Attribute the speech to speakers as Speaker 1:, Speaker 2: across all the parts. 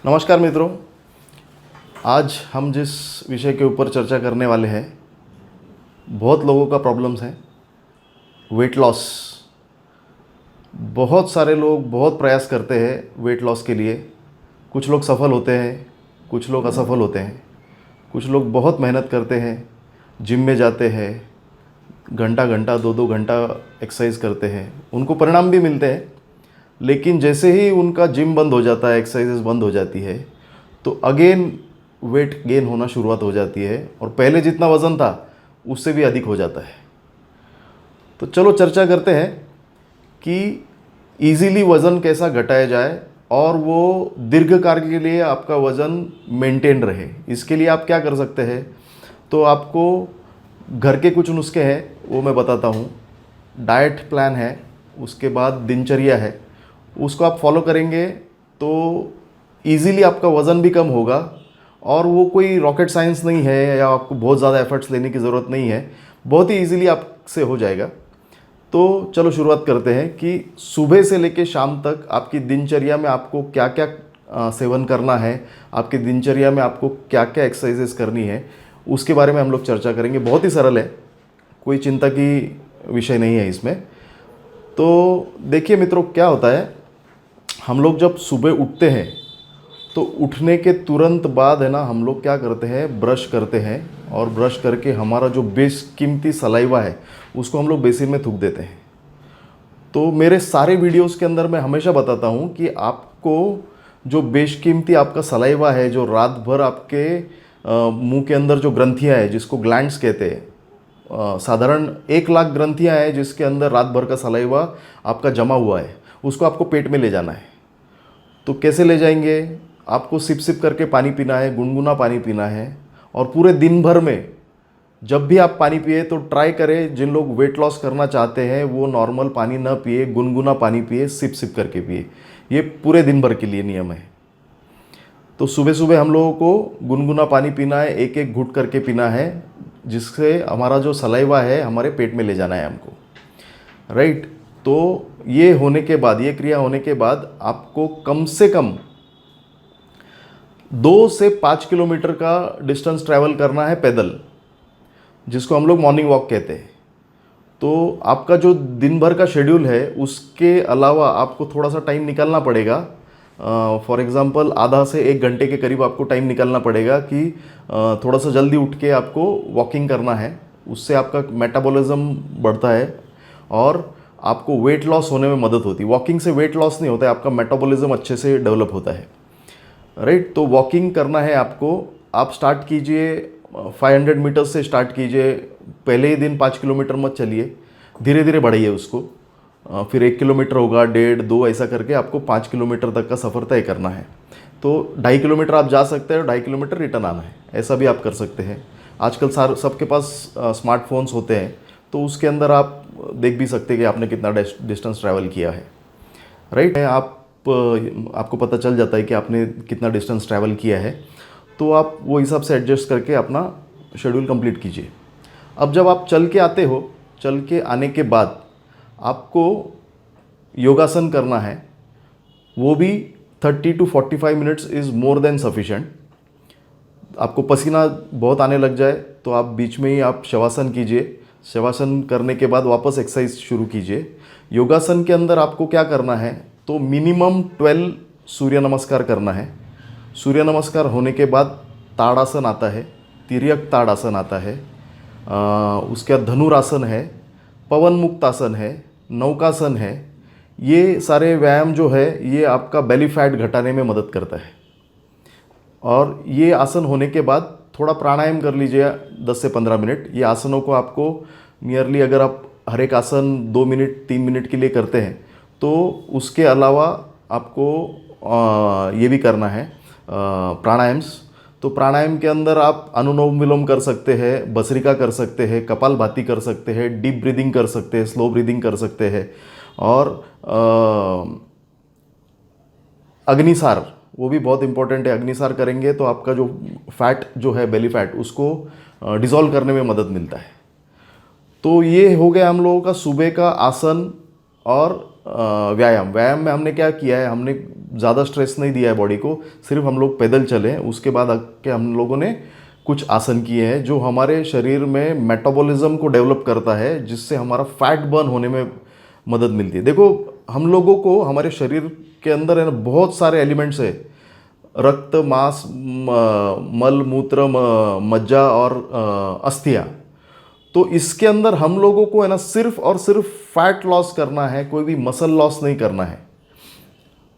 Speaker 1: नमस्कार मित्रों, आज हम जिस विषय के ऊपर चर्चा करने वाले हैं, बहुत लोगों का प्रॉब्लम्स हैं। Weight loss. बहुत सारे लोग बहुत प्रयास करते हैं वेट लॉस के लिए। कुछ लोग सफल होते हैं, कुछ लोग असफल होते हैं। कुछ लोग बहुत मेहनत करते हैं, जिम में जाते हैं, घंटा घंटा 2-2 घंटा एक्सरसाइज करते हैं, उनको परिणाम भी मिलते हैं। लेकिन जैसे ही उनका जिम बंद हो जाता है, एक्सरसाइजेस बंद हो जाती है, तो अगेन वेट गेन होना शुरुआत हो जाती है और पहले जितना वज़न था उससे भी अधिक हो जाता है। तो चलो चर्चा करते हैं कि इजीली वज़न कैसा घटाया जाए और वो दीर्घकाल के लिए आपका वज़न मेंटेन रहे। इसके लिए आप क्या कर सकते हैं। तो आपको घर के कुछ नुस्खे हैं, वो मैं बताता हूँ। डाइट प्लान है, उसके बाद दिनचर्या है, उसको आप फॉलो करेंगे तो इजीली आपका वज़न भी कम होगा। और वो कोई रॉकेट साइंस नहीं है या आपको बहुत ज़्यादा एफर्ट्स लेने की ज़रूरत नहीं है, बहुत ही इजीली आपसे हो जाएगा। तो चलो शुरुआत करते हैं कि सुबह से लेकर शाम तक आपकी दिनचर्या में आपको क्या क्या सेवन करना है, आपकी दिनचर्या में आपको क्या क्या एक्सरसाइजेस करनी है, उसके बारे में हम लोग चर्चा करेंगे। बहुत ही सरल है, कोई चिंता की विषय नहीं है इसमें। तो देखिए मित्रों, क्या होता है, हम लोग जब सुबह उठते हैं तो उठने के तुरंत बाद है ना, हम लोग क्या करते हैं, ब्रश करते हैं और ब्रश करके हमारा जो बेशकीमती सलाइवा है उसको हम लोग बेसिन में थूक देते हैं। तो मेरे सारे वीडियोस के अंदर मैं हमेशा बताता हूँ कि आपको जो बेशकीमती आपका सलाइवा है, जो रात भर आपके मुंह के अंदर जो ग्रंथियाँ हैं जिसको ग्लैंड्स कहते हैं, साधारण 1 लाख ग्रंथियाँ हैं जिसके अंदर रात भर का सलाइवा आपका जमा हुआ है, उसको आपको पेट में ले जाना है। तो कैसे ले जाएंगे, आपको सिप सिप करके पानी पीना है, गुनगुना पानी पीना है। और पूरे दिन भर में जब भी आप पानी पिए तो ट्राई करें, जिन लोग वेट लॉस करना चाहते हैं वो नॉर्मल पानी ना पिए, गुनगुना पानी पिए, सिप सिप करके पिए। ये पूरे दिन भर के लिए नियम है। तो सुबह सुबह हम लोगों को गुनगुना पानी पीना है, एक एक घुट करके पीना है, जिससे हमारा जो सलाइवा है हमारे पेट में ले जाना है हमको, राइट। तो ये होने के बाद, ये क्रिया होने के बाद आपको कम से कम 2 से 5 किलोमीटर का डिस्टेंस ट्रैवल करना है पैदल, जिसको हम लोग मॉर्निंग वॉक कहते हैं। तो आपका जो दिन भर का शेड्यूल है उसके अलावा आपको थोड़ा सा टाइम निकालना पड़ेगा। फॉर एग्ज़ाम्पल आधा से 1 घंटे के करीब आपको टाइम निकालना पड़ेगा कि थोड़ा सा जल्दी उठ के आपको वॉकिंग करना है। उससे आपका मेटाबॉलिज्म बढ़ता है और आपको वेट लॉस होने में मदद होती है। वॉकिंग से वेट लॉस नहीं होता है, आपका मेटाबॉलिज्म अच्छे से डेवलप होता है, राइट। तो वॉकिंग करना है आपको। आप स्टार्ट कीजिए 500 मीटर्स से स्टार्ट कीजिए। पहले ही दिन 5 किलोमीटर मत चलिए, धीरे धीरे बढ़ाइए उसको। फिर 1 किलोमीटर होगा, 1.5-2 ऐसा करके आपको 5 किलोमीटर तक का सफ़र तय करना है। तो 2.5 किलोमीटर आप जा सकते हैं और 2.5 किलोमीटर रिटर्न आना है, ऐसा भी आप कर सकते हैं। आजकल सबके पास स्मार्टफोन्स होते हैं, तो उसके अंदर आप देख भी सकते हैं कि आपने कितना डिस्टेंस ट्रैवल किया है, राइट। आपको पता चल जाता है कि आपने कितना डिस्टेंस ट्रैवल किया है, तो आप वो हिसाब से एडजस्ट करके अपना शेड्यूल कंप्लीट कीजिए। अब जब आप चल के आते हो, चल के आने के बाद आपको योगासन करना है, वो भी 30 to 45 minutes is more than sufficient. आपको पसीना बहुत आने लग जाए तो आप बीच में ही आप शवासन कीजिए। शवासन करने के बाद वापस एक्सरसाइज शुरू कीजिए। योगासन के अंदर आपको क्या करना है, तो मिनिमम 12 सूर्य नमस्कार करना है। सूर्य नमस्कार होने के बाद ताड़ासन आता है, तिर्यक ताड़ासन आता है, उसके बाद धनुरासन है, पवन मुक्तासन है, नौकासन है। ये सारे व्यायाम जो है ये आपका बेली फैट घटाने में मदद करता है। और ये आसन होने के बाद थोड़ा प्राणायाम कर लीजिए 10 से 15 मिनट। ये आसनों को आपको नियरली, अगर आप हर एक आसन 2 मिनट 3 मिनट के लिए करते हैं तो उसके अलावा आपको ये भी करना है प्राणायाम्स। तो प्राणायाम के अंदर आप अनुलोम विलोम कर सकते हैं, भस्त्रिका कर सकते हैं, कपालभाति कर सकते हैं, डीप ब्रीदिंग कर सकते हैं, स्लो ब्रीदिंग कर सकते हैं। और अग्निसार, वो भी बहुत इंपॉर्टेंट है। अग्निसार करेंगे तो आपका जो फैट जो है, बेली फैट, उसको डिसॉल्व करने में मदद मिलता है। तो ये हो गया हम लोगों का सुबह का आसन और व्यायाम। व्यायाम में हमने क्या किया है, हमने ज़्यादा स्ट्रेस नहीं दिया है बॉडी को, सिर्फ हम लोग पैदल चले, उसके बाद आके हम लोगों ने कुछ आसन किए हैं जो हमारे शरीर में मेटाबॉलिज्म को डेवलप करता है, जिससे हमारा फैट बर्न होने में मदद मिलती है। देखो, हम लोगों को हमारे शरीर के अंदर है ना बहुत सारे एलिमेंट्स है, रक्त, मांस, मल, मूत्र, मज्जा और अस्थियाँ। तो इसके अंदर हम लोगों को है ना सिर्फ और सिर्फ फैट लॉस करना है, कोई भी मसल लॉस नहीं करना है।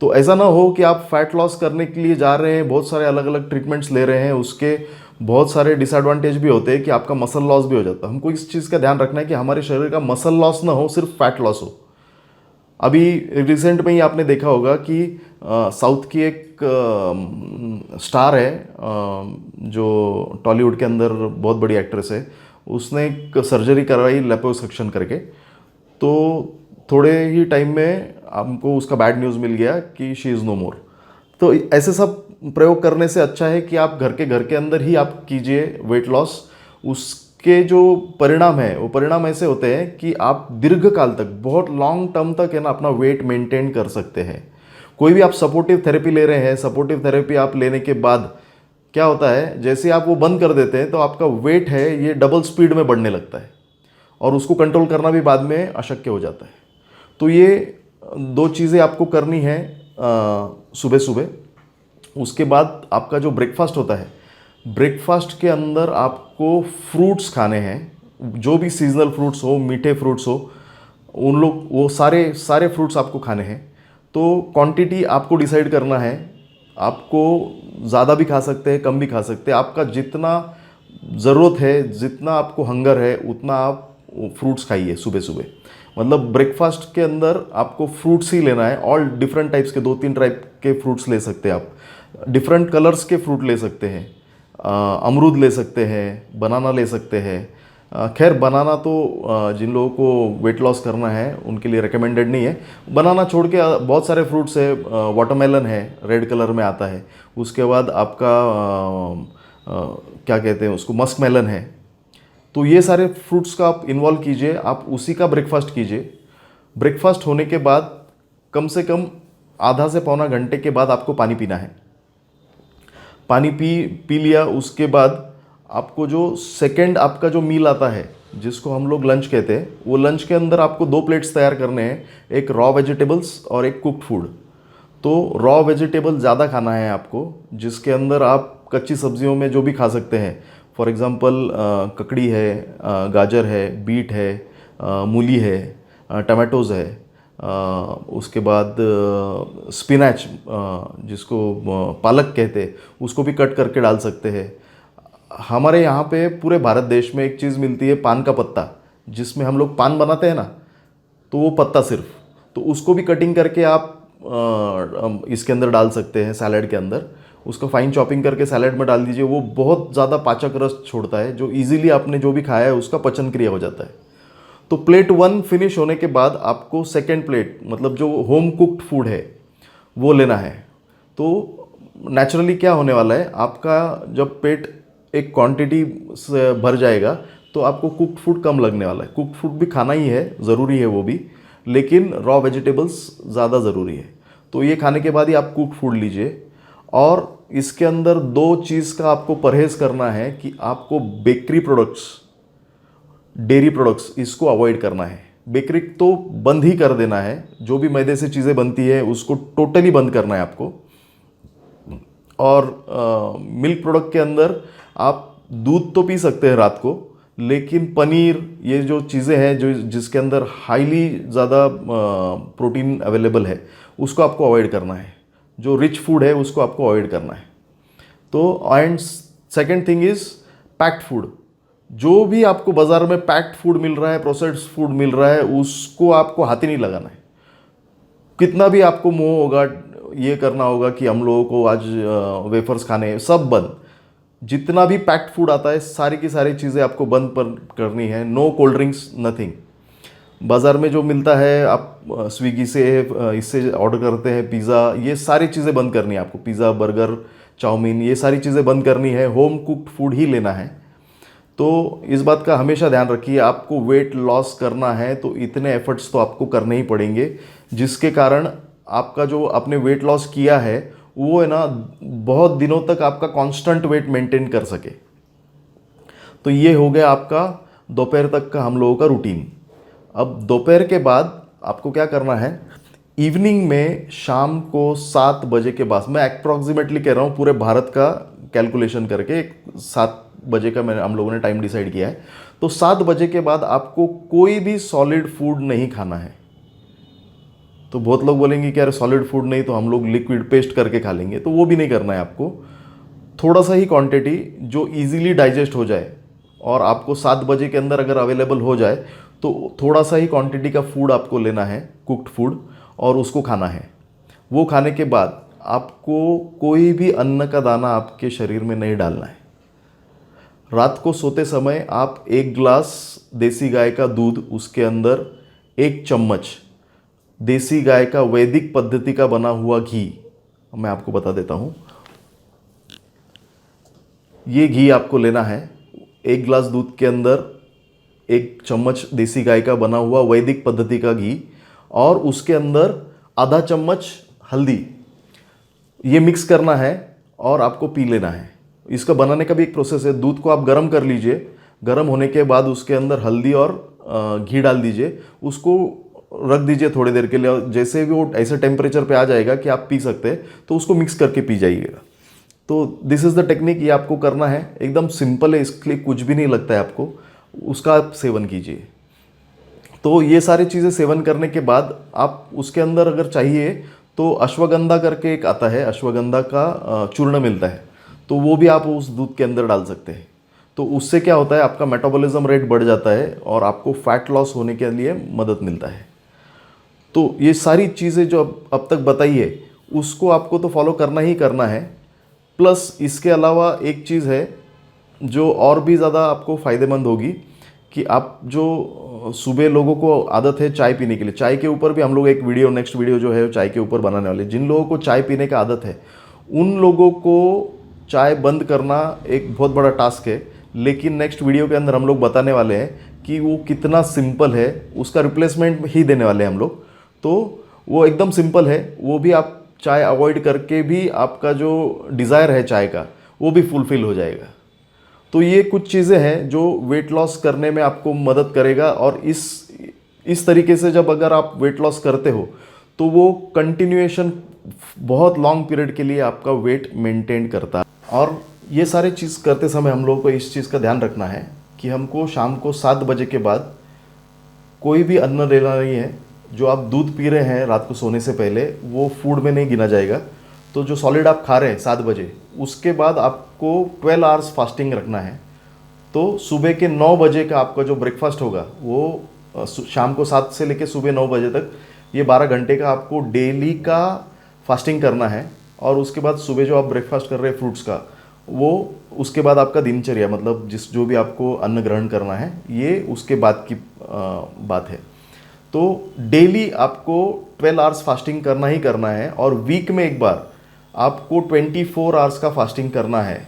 Speaker 1: तो ऐसा ना हो कि आप फैट लॉस करने के लिए जा रहे हैं, बहुत सारे अलग अलग ट्रीटमेंट्स ले रहे हैं, उसके बहुत सारे डिसएडवांटेज भी होते हैं कि आपका मसल लॉस भी हो जाता है। हमको इस चीज़ का ध्यान रखना है कि हमारे शरीर का मसल लॉस ना हो, सिर्फ फैट लॉस हो। अभी रिसेंट में ही आपने देखा होगा कि साउथ की एक स्टार है, जो टॉलीवुड के अंदर बहुत बड़ी एक्ट्रेस है, उसने एक सर्जरी करवाई लिपोसक्शन करके। तो थोड़े ही टाइम में हमको उसका बैड न्यूज़ मिल गया कि शी इज़ नो मोर। तो ऐसे सब प्रयोग करने से अच्छा है कि आप घर के अंदर ही आप कीजिए वेट लॉस। उसके जो परिणाम है वो परिणाम ऐसे होते हैं कि आप दीर्घकाल तक, बहुत लॉन्ग टर्म तक है ना अपना वेट मेंटेन कर सकते हैं। कोई भी आप सपोर्टिव थेरेपी ले रहे हैं, सपोर्टिव थेरेपी आप लेने के बाद क्या होता है, जैसे आप वो बंद कर देते हैं तो आपका वेट है ये डबल स्पीड में बढ़ने लगता है और उसको कंट्रोल करना भी बाद में अशक्य हो जाता है। तो ये दो चीज़ें आपको करनी है सुबह सुबह। उसके बाद आपका जो ब्रेकफास्ट होता है, ब्रेकफास्ट के अंदर आपको फ्रूट्स खाने हैं, जो भी सीजनल फ्रूट्स हो, मीठे फ्रूट्स हो, उन लोग वो सारे सारे फ्रूट्स आपको खाने हैं। तो क्वांटिटी आपको डिसाइड करना है, आपको ज़्यादा भी खा सकते हैं, कम भी खा सकते हैं। आपका जितना ज़रूरत है, जितना आपको हंगर है, उतना आप फ्रूट्स खाइए सुबह सुबह। मतलब ब्रेकफास्ट के अंदर आपको फ्रूट्स ही लेना है, ऑल डिफरेंट टाइप्स के, 2-3 टाइप के फ्रूट्स ले सकते हैं आप, डिफरेंट कलर्स के फ्रूट ले सकते हैं, अमरूद ले सकते हैं, बनाना ले सकते हैं। खैर बनाना तो जिन लोगों को वेट लॉस करना है उनके लिए रिकमेंडेड नहीं है। बनाना छोड़ के बहुत सारे फ्रूट्स है, वाटरमेलन है, रेड कलर में आता है। उसके बाद आपका क्या कहते हैं उसको, मस्क मेलन है। तो ये सारे फ्रूट्स का आप इन्वॉल्व कीजिए, आप उसी का ब्रेकफास्ट कीजिए। ब्रेकफास्ट होने के बाद कम से कम आधा से पौना घंटे के बाद आपको पानी पीना है। पानी पी लिया, उसके बाद आपको जो सेकंड आपका जो मील आता है जिसको हम लोग लंच कहते हैं, वो लंच के अंदर आपको 2 प्लेट्स तैयार करने हैं, एक रॉ वेजिटेबल्स और एक कुक्ड फूड। तो रॉ वेजिटेबल ज़्यादा खाना है आपको, जिसके अंदर आप कच्ची सब्जियों में जो भी खा सकते हैं। फॉर एग्ज़ाम्पल ककड़ी है, गाजर है, बीट है, मूली है, टमाटोज़ है, उसके बाद स्पिनच जिसको पालक कहते हैं, उसको भी कट करके डाल सकते हैं। हमारे यहाँ पे पूरे भारत देश में एक चीज़ मिलती है, पान का पत्ता, जिसमें हम लोग पान बनाते हैं ना, तो वो पत्ता सिर्फ, तो उसको भी कटिंग करके आप इसके अंदर डाल सकते हैं सैलड के अंदर। उसको फाइन चॉपिंग करके सैलड में डाल दीजिए, वो बहुत ज़्यादा पाचक रस छोड़ता है, जो इजीली आपने जो भी खाया है उसका पचन क्रिया हो जाता है। तो प्लेट 1 फिनिश होने के बाद आपको सेकेंड प्लेट, मतलब जो होम कुक्ड फूड है वो लेना है। तो नेचुरली क्या होने वाला है, आपका जब पेट एक क्वांटिटी से भर जाएगा तो आपको कुक्ड फूड कम लगने वाला है। कुक्ड फूड भी खाना ही है, ज़रूरी है वो भी, लेकिन रॉ वेजिटेबल्स ज़्यादा ज़रूरी है। तो ये खाने के बाद ही आप कुक्ड फूड लीजिए। और इसके अंदर 2 चीज़ का आपको परहेज़ करना है कि आपको बेकरी प्रोडक्ट्स, डेयरी प्रोडक्ट्स, इसको अवॉइड करना है। बेकरी तो बंद ही कर देना है, जो भी मैदे से चीज़ें बनती है उसको टोटली बंद करना है आपको। और मिल्क प्रोडक्ट के अंदर आप दूध तो पी सकते हैं रात को, लेकिन पनीर, ये जो चीज़ें हैं जो जिसके अंदर हाईली ज़्यादा प्रोटीन अवेलेबल है, उसको आपको अवॉइड करना है। जो रिच फूड है उसको आपको अवॉइड करना है। तो and second thing is packed food. जो भी आपको बाज़ार में पैक्ड फूड मिल रहा है, प्रोसेस्ड फूड मिल रहा है, उसको आपको हाथ ही नहीं लगाना है। कितना भी आपको मोह होगा, ये करना होगा कि हम लोगों को आज वेफर्स खाने हैं, सब बंद। जितना भी पैक्ड फूड आता है सारी की सारी चीज़ें आपको बंद पर करनी है। No cold drinks, nothing. बाज़ार में जो मिलता है आप स्विगी से इससे ऑर्डर करते हैं, पिज़्ज़ा, ये सारी चीज़ें बंद करनी है आपको। पिज़्ज़ा, बर्गर, चाउमीन, ये सारी चीज़ें बंद करनी है। होम कुक्ड फूड ही लेना है। तो इस बात का हमेशा ध्यान रखिए, आपको वेट लॉस करना है तो इतने एफर्ट्स तो आपको करने ही पड़ेंगे, जिसके कारण आपका जो आपने वेट लॉस किया है वो है ना बहुत दिनों तक आपका कांस्टेंट वेट मेंटेन कर सके। तो ये हो गया आपका दोपहर तक का हम लोगों का रूटीन। अब दोपहर के बाद आपको क्या करना है, इवनिंग में शाम को 7 बजे के बाद, मैं अप्रॉक्सीमेटली कह रहा हूँ पूरे भारत का कैलकुलेशन करके 7 बजे का मैंने हम लोगों ने टाइम डिसाइड किया है। तो 7 बजे के बाद आपको कोई भी सॉलिड फूड नहीं खाना है। तो बहुत लोग बोलेंगे कि यार सॉलिड फूड नहीं तो हम लोग लिक्विड पेस्ट करके खा लेंगे, तो वो भी नहीं करना है आपको। थोड़ा सा ही क्वांटिटी जो इजीली डाइजेस्ट हो जाए और आपको 7 बजे के अंदर अगर अवेलेबल हो जाए तो थोड़ा सा ही क्वांटिटी का फूड आपको लेना है, कुक्ड फूड, और उसको खाना है। वो खाने के बाद आपको कोई भी अन्न का दाना आपके शरीर में नहीं डालना है। रात को सोते समय आप 1 गिलास देसी गाय का दूध, उसके अंदर 1 चम्मच देसी गाय का वैदिक पद्धति का बना हुआ घी, मैं आपको बता देता हूँ, ये घी आपको लेना है। 1 गिलास दूध के अंदर 1 चम्मच देसी गाय का बना हुआ वैदिक पद्धति का घी, और उसके अंदर आधा चम्मच हल्दी, ये मिक्स करना है और आपको पी लेना है। इसका बनाने का भी एक प्रोसेस है। दूध को आप गर्म कर लीजिए, गर्म होने के बाद उसके अंदर हल्दी और घी डाल दीजिए, उसको रख दीजिए थोड़ी देर के लिए, और जैसे भी वो ऐसे टेम्परेचर पे आ जाएगा कि आप पी सकते हैं तो उसको मिक्स करके पी जाइएगा। तो दिस इज़ द टेक्निक, ये आपको करना है, एकदम सिंपल है, इसके लिए कुछ भी नहीं लगता है आपको, उसका आप सेवन कीजिए। तो ये सारी चीज़ें सेवन करने के बाद आप उसके अंदर अगर चाहिए तो अश्वगंधा करके एक आता है, अश्वगंधा का चूर्ण मिलता है, तो वो भी आप उस दूध के अंदर डाल सकते हैं। तो उससे क्या होता है, आपका मेटाबॉलिज्म रेट बढ़ जाता है और आपको फैट लॉस होने के लिए मदद मिलता है। तो ये सारी चीज़ें जो अब तक बताई है उसको आपको तो फॉलो करना ही करना है। प्लस इसके अलावा एक चीज़ है जो और भी ज़्यादा आपको फ़ायदेमंद होगी, कि आप जो सुबह लोगों को आदत है चाय पीने के लिए, चाय के ऊपर भी हम लोग एक वीडियो, नेक्स्ट वीडियो जो है चाय के ऊपर बनाने वाले। जिन लोगों को चाय पीने का आदत है उन लोगों को चाय बंद करना एक बहुत बड़ा टास्क है, लेकिन नेक्स्ट वीडियो के अंदर हम लोग बताने वाले हैं कि वो कितना सिंपल है, उसका रिप्लेसमेंट ही देने वाले हैं हम लोग। तो वो एकदम सिंपल है, वो भी आप चाय अवॉइड करके भी आपका जो डिज़ायर है चाय का वो भी फुलफ़िल हो जाएगा। तो ये कुछ चीज़ें हैं जो वेट लॉस करने में आपको मदद करेगा, और इस तरीके से जब अगर आप वेट लॉस करते हो तो वो कंटिन्यूएशन बहुत लॉन्ग पीरियड के लिए आपका वेट मेंटेन करता है। और ये सारे चीज़ करते समय हम लोगों को इस चीज़ का ध्यान रखना है कि हमको शाम को 7 बजे के बाद कोई भी अन्न लेना नहीं है। जो आप दूध पी रहे हैं रात को सोने से पहले वो फूड में नहीं गिना जाएगा। तो जो सॉलिड आप खा रहे हैं 7 बजे, उसके बाद आपको 12 आवर्स फास्टिंग रखना है। तो सुबह के 9 बजे का आपका जो ब्रेकफास्ट होगा वो शाम को 7 से लेकर सुबह 9 बजे तक, ये 12 घंटे का आपको डेली का फास्टिंग करना है। और उसके बाद सुबह जो आप ब्रेकफास्ट कर रहे हैं फ्रूट्स का, वो उसके बाद आपका दिनचर्या, मतलब जो भी आपको अन्न ग्रहण करना है, ये उसके बाद की बात है। तो डेली आपको 12 आवर्स फास्टिंग करना ही करना है, और वीक में एक बार आपको 24 आवर्स का फास्टिंग करना है।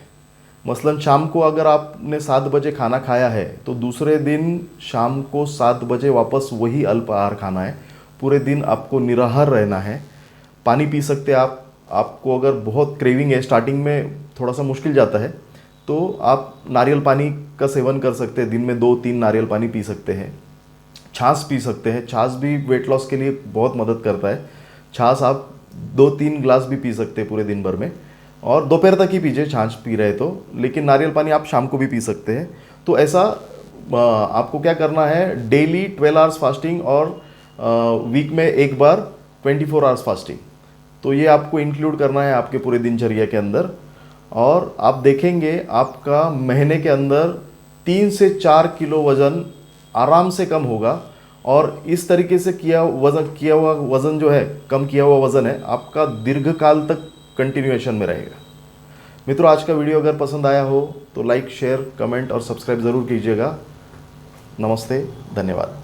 Speaker 1: मसलन शाम को अगर आपने 7 बजे खाना खाया है तो दूसरे दिन शाम को 7 बजे वापस वही अल्प आहार खाना है। पूरे दिन आपको निराहार रहना है। पानी पी सकते हैं आप, आपको अगर बहुत क्रेविंग है, स्टार्टिंग में थोड़ा सा मुश्किल जाता है, तो आप नारियल पानी का सेवन कर सकते हैं। दिन में 2-3 नारियल पानी पी सकते हैं। छाछ पी सकते हैं, छाछ भी वेट लॉस के लिए बहुत मदद करता है। छाछ आप 2-3 गिलास भी पी सकते हैं पूरे दिन भर में, और दोपहर तक ही पीजिए छाछ पी रहे तो, लेकिन नारियल पानी आप शाम को भी पी सकते हैं। तो ऐसा आपको क्या करना है, डेली 12 आवर्स फास्टिंग, और वीक में एक बार 24 आवर्स फास्टिंग। तो ये आपको इंक्लूड करना है आपके पूरे दिनचर्या के अंदर, और आप देखेंगे आपका महीने के अंदर 3 से 4 किलो वज़न आराम से कम होगा। और इस तरीके से किया हुआ वज़न जो है, कम किया हुआ वज़न है, आपका दीर्घकाल तक कंटिन्यूएशन में रहेगा। मित्रों, आज का वीडियो अगर पसंद आया हो तो लाइक, शेयर, कमेंट और सब्सक्राइब ज़रूर कीजिएगा। नमस्ते, धन्यवाद।